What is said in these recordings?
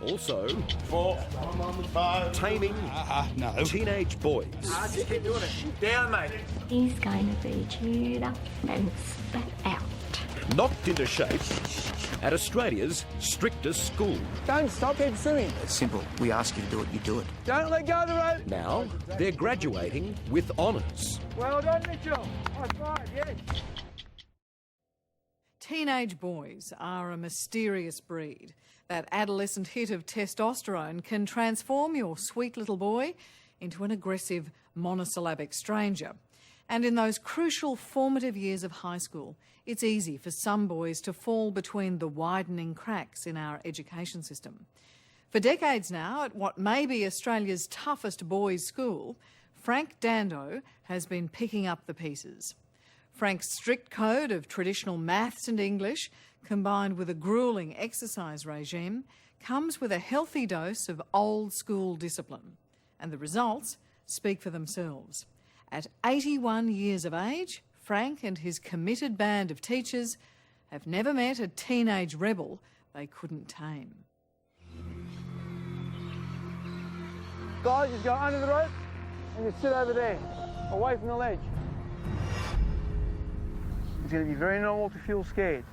Also, 4, 5. taming No. teenage boys. Just keep doing it. Down, mate. He's going to be chewed up and spat out. Knocked into shape at Australia's strictest school. Don't stop, keep swimming. It's simple. We ask you to do it, you do it. Don't let go of the rope. Now, they're graduating with honours. Well done, Mitchell. High five, yes. Teenage boys are a mysterious breed. That adolescent hit of testosterone can transform your sweet little boy into an aggressive monosyllabic stranger. And in those crucial formative years of high school, it's easy for some boys to fall between the widening cracks in our education system. For decades now, at what may be Australia's toughest boys' school, Frank Dando has been picking up the pieces. Frank's strict code of traditional maths and English, combined with a gruelling exercise regime, comes with a healthy dose of old-school discipline. And the results speak for themselves. At 81 years of age, Frank and his committed band of teachers have never met a teenage rebel they couldn't tame. Guys, just go under the rope and just sit over there, away from the ledge. It's going to be very normal to feel scared.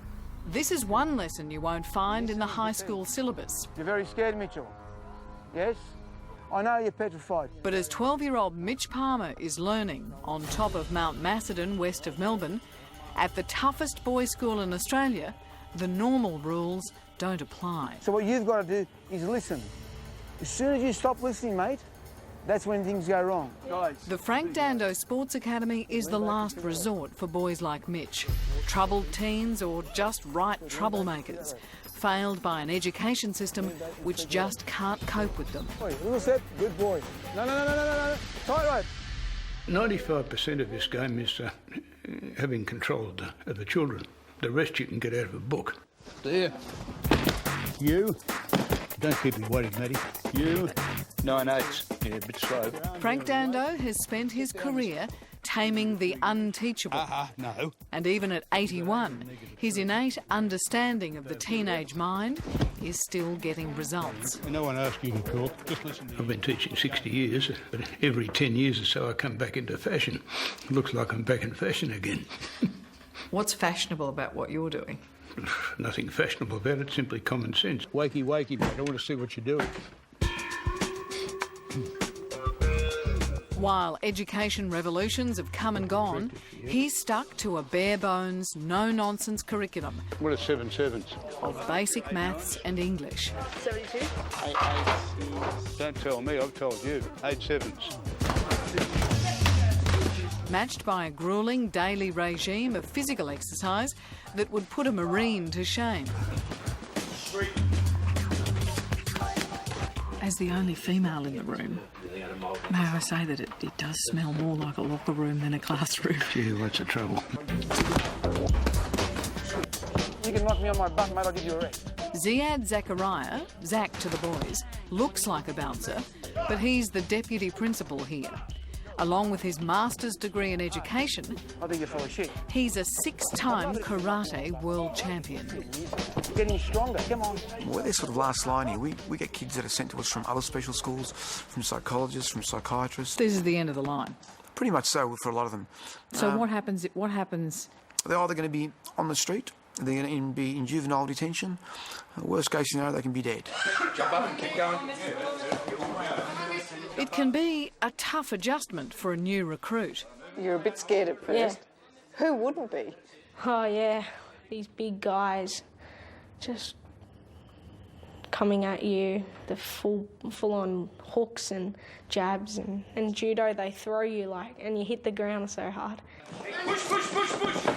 This is one lesson you won't find in the high school syllabus. You're very scared, Mitchell. Yes? I know you're petrified. But as 12-year-old Mitch Palmer is learning on top of Mount Macedon, west of Melbourne, at the toughest boys' school in Australia, the normal rules don't apply. So what you've got to do is listen. As soon as you stop listening, mate, that's when things go wrong. Guys. The Frank Dando Sports Academy is the last resort for boys like Mitch. Troubled teens or just right troublemakers, failed by an education system which just can't cope with them. Little step, good boy. No. Tight rope. 95% of this game is having control of the children. The rest you can get out of a book. There. You. Don't keep me waiting, Matty. You. 9/8. Yeah, a bit slow. Frank Dando has spent his career taming the unteachable. No. And even at 81, his innate understanding of the teenage mind is still getting results. No one asks you to talk, just listen. I've been teaching 60 years, but every 10 years or so I come back into fashion. Looks like I'm back in fashion again. What's fashionable about what you're doing? Nothing fashionable about it, simply common sense. Wakey, wakey, mate, I want to see what you're doing. While education revolutions have come and gone, he's stuck to a bare-bones, no-nonsense curriculum. What are 7 sevens? Of basic maths and English. 72. 8 Don't tell me, I've told you. 8 sevens. Matched by a gruelling daily regime of physical exercise that would put a Marine to shame. As the only female in the room, may I say that it does smell more like a locker room than a classroom. Gee, what's the trouble? You can knock me on my butt, mate, I'll give you a rest. Ziad Zachariah, Zach to the boys, looks like a bouncer, but he's the deputy principal here. Along with his master's degree in education, I think you're full of shit. he's a 6-time karate world champion. You're getting stronger, come on. We're their sort of last line here. We get kids that are sent to us from other special schools, from psychologists, from psychiatrists. This is the end of the line. Pretty much so for a lot of them. So what happens? They're either going to be on the street, they're going to be in juvenile detention. Worst case scenario, they can be dead. Jump up and keep going. It can be a tough adjustment for a new recruit. You're a bit scared at first. Yeah. Who wouldn't be? Oh, yeah. These big guys just coming at you, the full-on hooks and jabs and judo, they throw you and you hit the ground so hard. Push, push, push, push.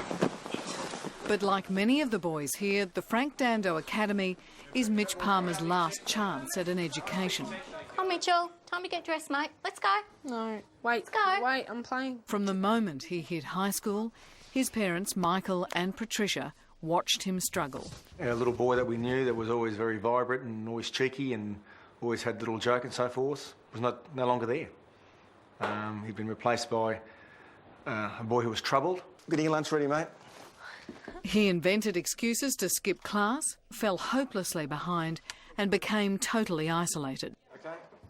But like many of the boys here, the Frank Dando Academy is Mitch Palmer's last chance at an education. Come on, Mitchell. Time to get dressed, mate. Let's go. No, wait, Let's go. wait, I'm playing. From the moment he hit high school, his parents, Michael and Patricia, watched him struggle. A little boy that we knew that was always very vibrant and always cheeky and always had a little joke and so forth was no longer there. He'd been replaced by a boy who was troubled. Getting your lunch ready, mate. He invented excuses to skip class, fell hopelessly behind and became totally isolated.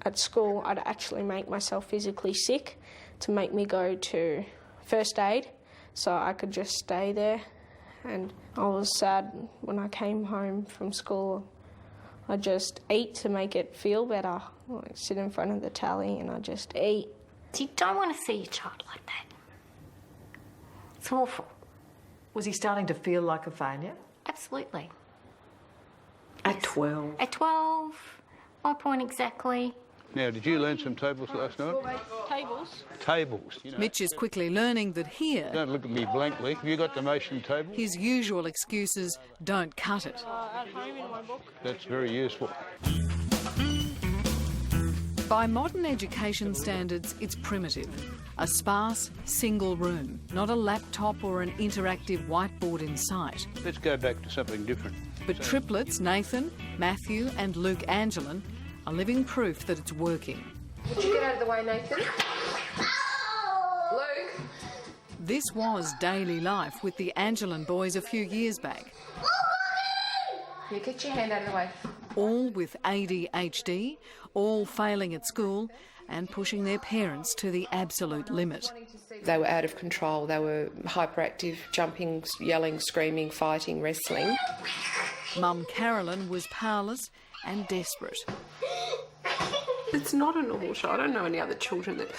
At school, I'd actually make myself physically sick to make me go to first aid so I could just stay there. And I was sad when I came home from school. I just eat to make it feel better. I sit in front of the tally and I just eat. You don't want to see your child like that. It's awful. Was he starting to feel like a failure? Absolutely. At 12? At 12, what point exactly? Now, did you learn some tables last night? Tables? Tables. You know. Mitch is quickly learning that here, Don't look at me blankly. Have you got the motion table? his usual excuses don't cut it. At home in my book. That's very useful. By modern education standards, it's primitive. A sparse, single room, not a laptop or an interactive whiteboard in sight. Let's go back to something different. But triplets Nathan, Matthew and Luke Angelin are living proof that it's working. Would you get out of the way, Nathan? Luke? This was daily life with the Angelin boys a few years back. Here, get your hand out of the way. All with ADHD, all failing at school and pushing their parents to the absolute limit. They were out of control. They were hyperactive, jumping, yelling, screaming, fighting, wrestling. Mum Carolyn was powerless and desperate. It's not a normal show. I don't know any other children that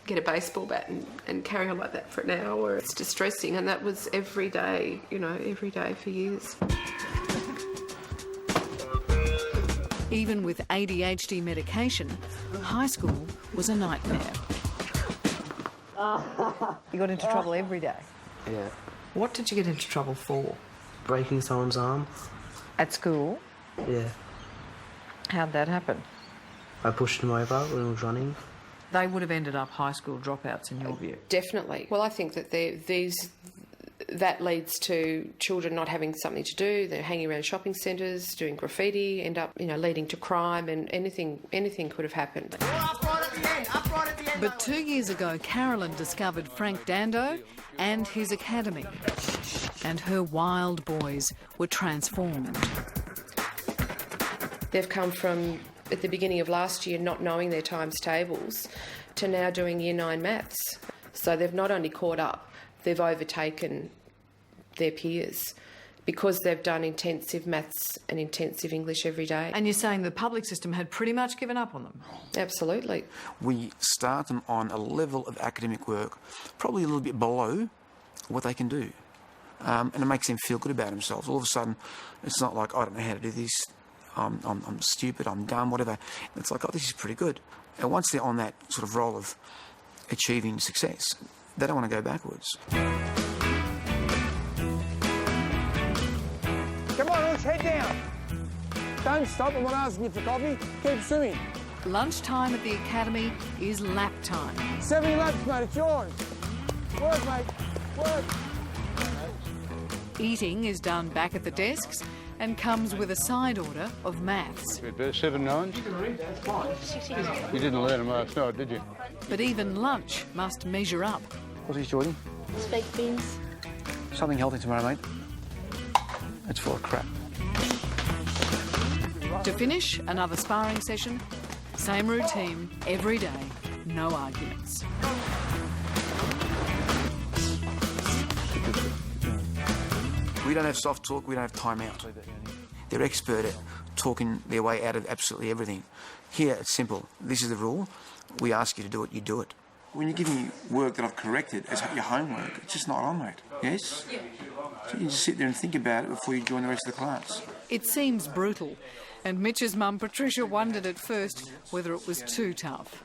get a baseball bat and carry on like that for an hour. It's distressing, and that was every day, you know, every day for years. Even with ADHD medication, high school was a nightmare. You got into trouble every day? Yeah. What did you get into trouble for? Breaking someone's arm. At school? Yeah. How'd that happen? I pushed him over when I was running. They would have ended up high school dropouts in your view? Definitely. Well, I think that that leads to children not having something to do. They're hanging around shopping centres, doing graffiti, end up, leading to crime, and anything could have happened. But 2 years ago, Carolyn discovered Frank Dando and his academy, and her wild boys were transformed. They've come from, at the beginning of last year, not knowing their times tables, to now doing Year 9 maths. So they've not only caught up, they've overtaken their peers because they've done intensive maths and intensive English every day. And you're saying the public system had pretty much given up on them? Absolutely. We start them on a level of academic work probably a little bit below what they can do. And it makes them feel good about themselves. All of a sudden, it's not like, I don't know how to do this, I'm stupid, I'm dumb, whatever. It's like, oh, this is pretty good. And once they're on that sort of role of achieving success, they don't want to go backwards. Come on, Rich, head down. Don't stop. I'm not asking you for coffee. Keep swimming. Lunchtime at the academy is lap time. 70 laps, mate. It's yours. Work, mate. Work. Eating is done back at the desks and comes with a side order of maths. 7 nines? You didn't learn them last night, did you? But even lunch must measure up. What's this, Jordan? Baked beans. Something healthy tomorrow, mate. It's full of crap. To finish, another sparring session. Same routine, every day, no arguments. We don't have soft talk, we don't have time out. They're expert at talking their way out of absolutely everything. Here, it's simple. This is the rule. We ask you to do it, you do it. When you give me work that I've corrected as your homework, it's just not on, mate. Yes? So you just sit there and think about it before you join the rest of the class. It seems brutal, and Mitch's mum, Patricia, wondered at first whether it was too tough.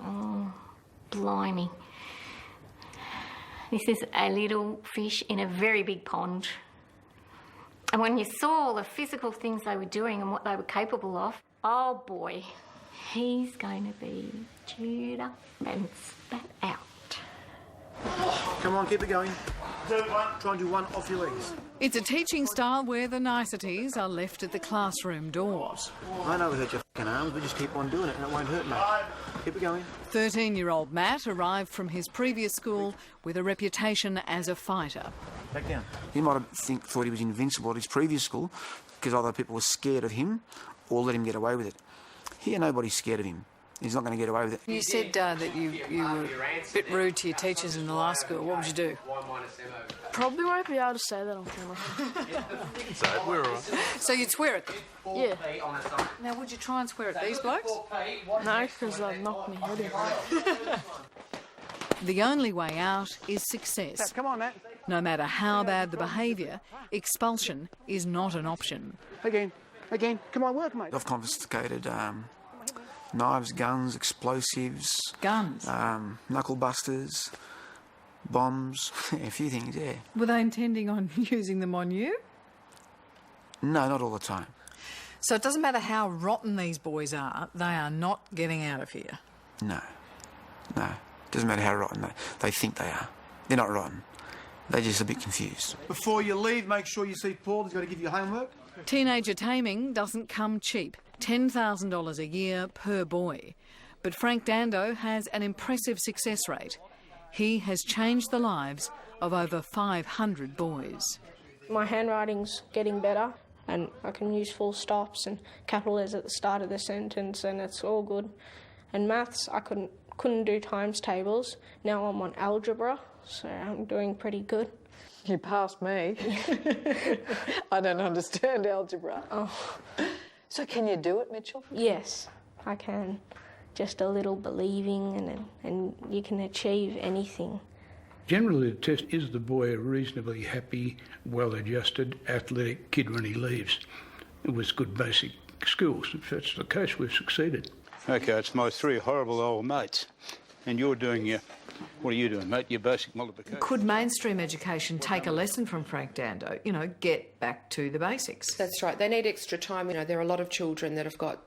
Oh, blimey. This is a little fish in a very big pond. And when you saw all the physical things they were doing and what they were capable of, oh boy, he's going to be chewed up and spat out. Come on, keep it going. Try and do one off your legs. It's a teaching style where the niceties are left at the classroom doors. I know we hurt your fucking arms, but just keep on doing it and it won't hurt, mate. Keep it going. 13-year-old Matt arrived from his previous school with a reputation as a fighter. Back down. He might have thought he was invincible at his previous school because other people were scared of him or let him get away with it. Here, nobody's scared of him. He's not going to get away with it. You said that you were a bit rude to your teachers in the last school. What would you do? Probably won't be able to say that on camera. So we're all right. So you'd swear at them? Yeah. Now, would you try and swear at these blokes? No, because they'll knock me head in. The only way out is success. Come on, Matt. No matter how bad the behaviour, expulsion is not an option. Again. Come on, work, mate. I've confiscated knives, guns, explosives. Guns? Knuckle busters, bombs, a few things, yeah. Were they intending on using them on you? No, not all the time. So it doesn't matter how rotten these boys are, they are not getting out of here. No. Doesn't matter how rotten they think they are. They're not rotten. They're just a bit confused. Before you leave, make sure you see Paul. He's got to give you homework. Teenager taming doesn't come cheap. $10,000 a year per boy. But Frank Dando has an impressive success rate. He has changed the lives of over 500 boys. My handwriting's getting better and I can use full stops and capital letters at the start of the sentence and it's all good. And maths, I couldn't do times tables. Now I'm on algebra, so I'm doing pretty good. You passed me. I don't understand algebra. Oh. So can you do it, Mitchell? Yes, I can. Just a little believing and you can achieve anything. Generally, the test is the boy a reasonably happy, well-adjusted, athletic kid when he leaves with good basic skills. If that's the case, we've succeeded. OK, it's my three horrible old mates. And you're doing your... What are you doing, mate? Your basic multiplication. Could mainstream education take a lesson from Frank Dando? You know, get back to the basics. That's right. They need extra time. You know, there are a lot of children that have got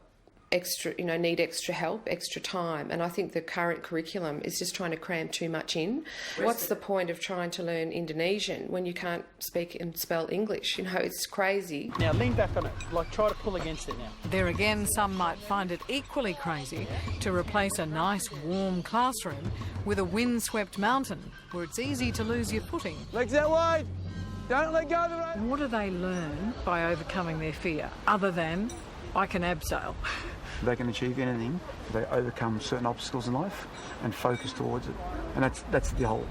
extra, need extra help, extra time. And I think the current curriculum is just trying to cram too much in. What's the point of trying to learn Indonesian when you can't speak and spell English? You know, it's crazy. Now lean back on it, like try to pull against it now. There again, some might find it equally crazy to replace a nice, warm classroom with a windswept mountain where it's easy to lose your footing. Legs out wide. Don't let go of the rope. What do they learn by overcoming their fear, other than, I can abseil? They can achieve anything if they overcome certain obstacles in life and focus towards it. And that's the whole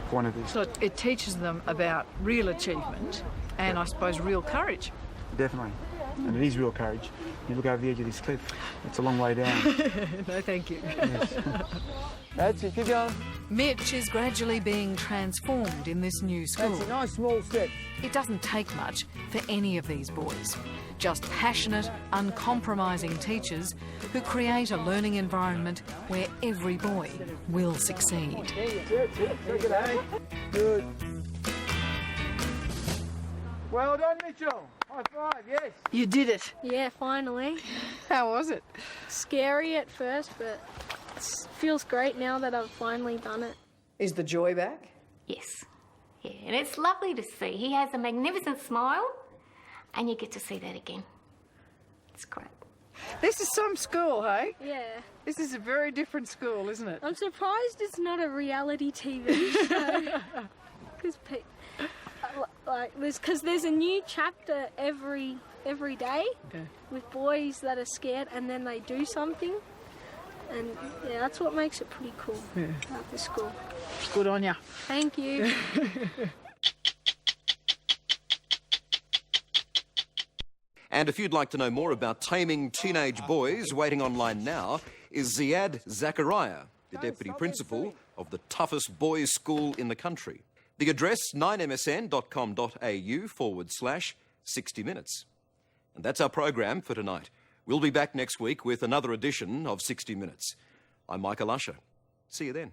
point of this. So it teaches them about real achievement and, I suppose, real courage. Definitely. And it is real courage. You look over the edge of this cliff, it's a long way down. No, thank you. Yes. That's it, keep going. Mitch is gradually being transformed in this new school. That's a nice small step. It doesn't take much for any of these boys. Just passionate, uncompromising teachers who create a learning environment where every boy will succeed. Good. Well done, Mitchell. High five, yes. You did it. Yeah, finally. How was it? Scary at first, but it feels great now that I've finally done it. Is the joy back? Yes. Yeah, and it's lovely to see. He has a magnificent smile, and you get to see that again. It's great. This is some school, hey? Yeah. This is a very different school, isn't it? I'm surprised it's not a reality TV show. Because there's a new chapter every day with boys that are scared and then they do something. And yeah, that's what makes it pretty cool about this school. Good on ya. Thank you. And if you'd like to know more about taming teenage boys, waiting online now is Ziad Zachariah, the Deputy Principal of the toughest boys' school in the country. The address 9msn.com.au/60 minutes. And that's our program for tonight. We'll be back next week with another edition of 60 Minutes. I'm Michael Usher. See you then.